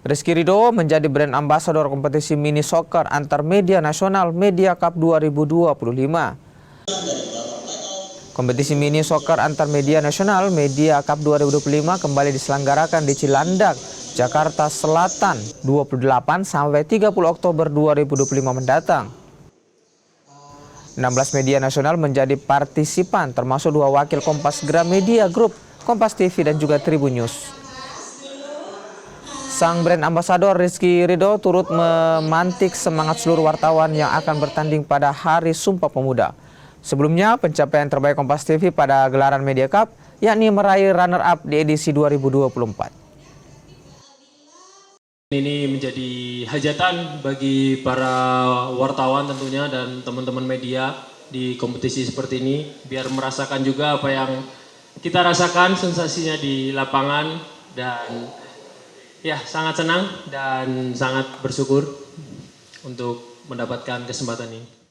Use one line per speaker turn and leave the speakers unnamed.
Rizky Ridho menjadi brand ambassador kompetisi mini soccer antar media nasional Media Cup 2025. Kompetisi mini soccer antar media nasional Media Cup 2025 kembali diselenggarakan di Cilandak, Jakarta Selatan 28 sampai 30 Oktober 2025 mendatang. 16 media nasional menjadi partisipan termasuk 2 wakil Kompas Gramedia Group, Kompas TV dan juga Tribun News. Sang brand ambassador Rizky Ridho turut memantik semangat seluruh wartawan yang akan bertanding pada Hari Sumpah Pemuda. Sebelumnya, pencapaian terbaik Kompas TV pada gelaran Media Cup yakni meraih runner-up di edisi 2024.
Ini menjadi hajatan bagi para wartawan tentunya dan teman-teman media di kompetisi seperti ini, biar merasakan juga apa yang kita rasakan sensasinya di lapangan, dan ya sangat senang dan sangat bersyukur untuk mendapatkan kesempatan ini.